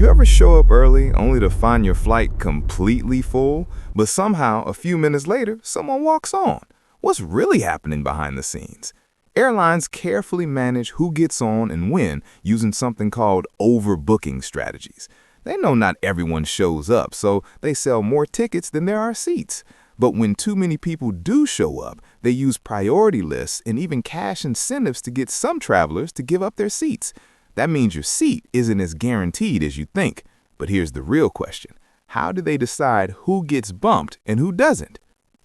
You ever show up early only to find your flight completely full, but somehow a few minutes later, someone walks on? What's really happening behind the scenes? Airlines carefully manage who gets on and when using something called overbooking strategies. They know not everyone shows up, so they sell more tickets than there are seats. But when too many people do show up, they use priority lists and even cash incentives to get some travelers to give up their seats. That means your seat isn't as guaranteed as you think. But here's the real question. How do they decide who gets bumped and who doesn't?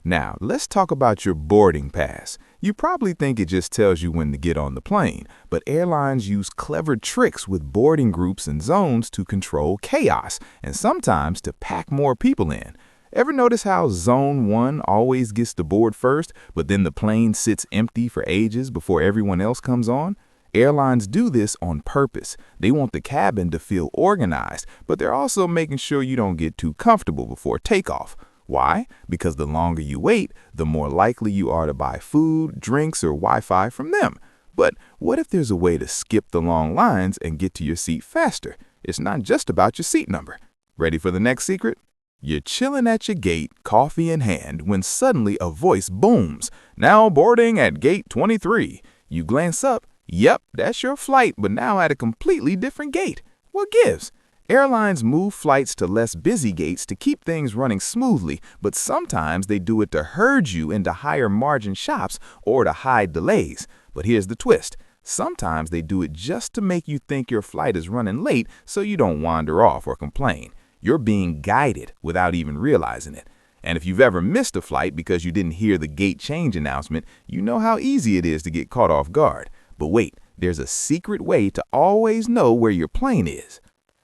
Now, let's talk about your boarding pass. You probably think it just tells you when to get on the plane, but airlines use clever tricks with boarding groups and zones to control chaos and sometimes to pack more people in. Ever notice how Zone 1 always gets to board first, but then the plane sits empty for ages before everyone else comes on? Airlines do this on purpose. They want the cabin to feel organized, but they're also making sure you don't get too comfortable before takeoff. Why? Because the longer you wait, the more likely you are to buy food, drinks, or Wi-Fi from them. But what if there's a way to skip the long lines and get to your seat faster? It's not just about your seat number. Ready for the next secret? You're chilling at your gate, coffee in hand, when suddenly a voice booms. Now boarding at gate 23. You glance up. Yep, that's your flight, but now at a completely different gate. What gives? Airlines move flights to less busy gates to keep things running smoothly, but sometimes they do it to herd you into higher margin shops or to hide delays. But here's the twist. Sometimes they do it just to make you think your flight is running late so you don't wander off or complain. You're being guided without even realizing it. And if you've ever missed a flight because you didn't hear the gate change announcement, you know how easy it is to get caught off guard. But wait, there's a secret way to always know where your plane is.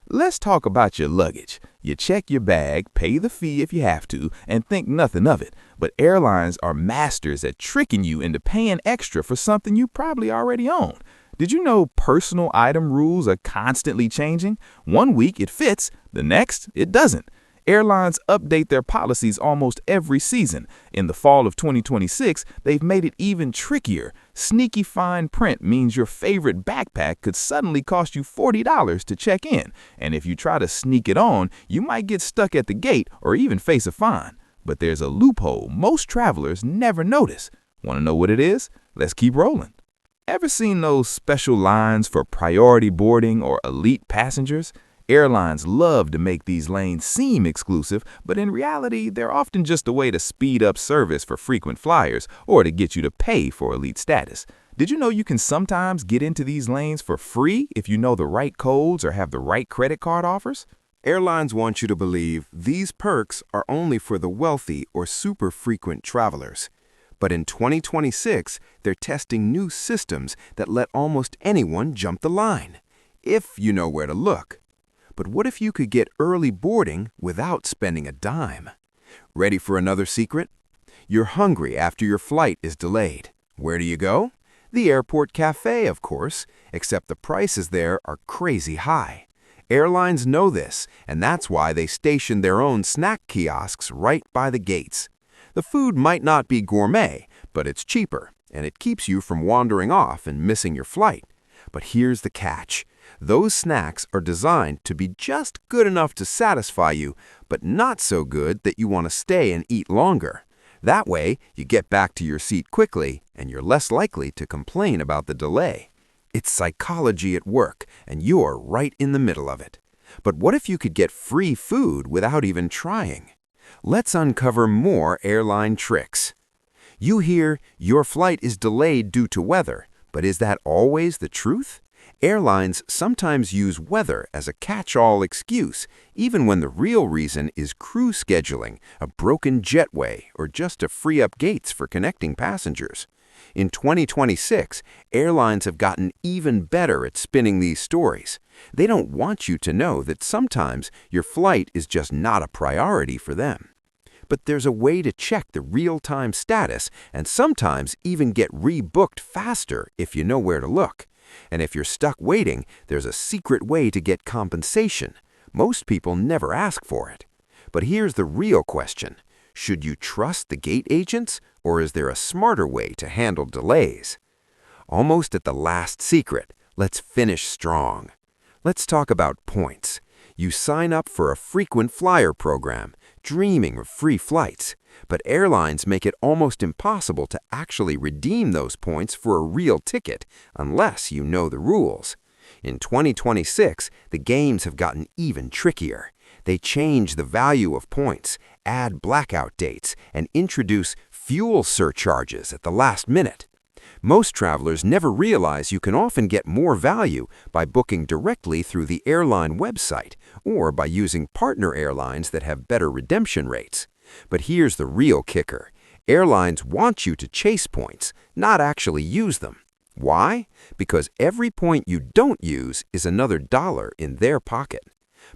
Let's talk about your luggage. You check your bag, pay the fee if you have to, and think nothing of it. But airlines are masters at tricking you into paying extra for something you probably already own. Did you know personal item rules are constantly changing? One week it fits, the next it doesn't. Airlines update their policies almost every season. In the fall of 2026, they've made it even trickier. Sneaky fine print means your favorite backpack could suddenly cost you $40 to check in. And if you try to sneak it on, you might get stuck at the gate or even face a fine. But there's a loophole most travelers never notice. Want to know what it is? Let's keep rolling. Ever seen those special lines for priority boarding or elite passengers? Airlines love to make these lanes seem exclusive, but in reality, they're often just a way to speed up service for frequent flyers or to get you to pay for elite status. Did you know you can sometimes get into these lanes for free if you know the right codes or have the right credit card offers? Airlines want you to believe these perks are only for the wealthy or super frequent travelers. But in 2026, they're testing new systems that let almost anyone jump the line, if you know where to look. But what if you could get early boarding without spending a dime? Ready for another secret? You're hungry after your flight is delayed. Where do you go? The airport cafe, of course, except the prices there are crazy high. Airlines know this, and that's why they station their own snack kiosks right by the gates. The food might not be gourmet, but it's cheaper, and it keeps you from wandering off and missing your flight. But here's the catch. Those snacks are designed to be just good enough to satisfy you, but not so good that you want to stay and eat longer. That way, you get back to your seat quickly, and you're less likely to complain about the delay. It's psychology at work, and you're right in the middle of it. But what if you could get free food without even trying? Let's uncover more airline tricks. You hear, your flight is delayed due to weather, but is that always the truth? Airlines sometimes use weather as a catch-all excuse, even when the real reason is crew scheduling, a broken jetway, or just to free up gates for connecting passengers. In 2026, airlines have gotten even better at spinning these stories. They don't want you to know that sometimes your flight is just not a priority for them. But there's a way to check the real-time status and sometimes even get rebooked faster if you know where to look. And if you're stuck waiting, there's a secret way to get compensation. Most people never ask for it. But here's the real question. Should you trust the gate agents, or is there a smarter way to handle delays? Almost at the last secret, let's finish strong. Let's talk about points. You sign up for a frequent flyer program, dreaming of free flights. But airlines make it almost impossible to actually redeem those points for a real ticket unless you know the rules. In 2026, the games have gotten even trickier. They change the value of points, add blackout dates, and introduce fuel surcharges at the last minute. Most travelers never realize you can often get more value by booking directly through the airline website or by using partner airlines that have better redemption rates. But here's the real kicker. Airlines want you to chase points, not actually use them. Why? Because every point you don't use is another dollar in their pocket.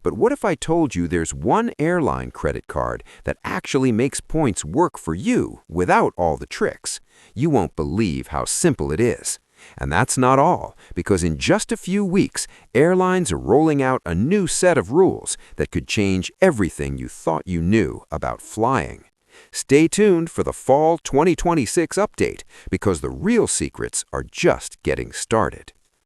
But what if I told you there's one airline credit card that actually makes points work for you without all the tricks? You won't believe how simple it is. And that's not all, because in just a few weeks, airlines are rolling out a new set of rules that could change everything you thought you knew about flying. Stay tuned for the Fall 2026 update, because the real secrets are just getting started.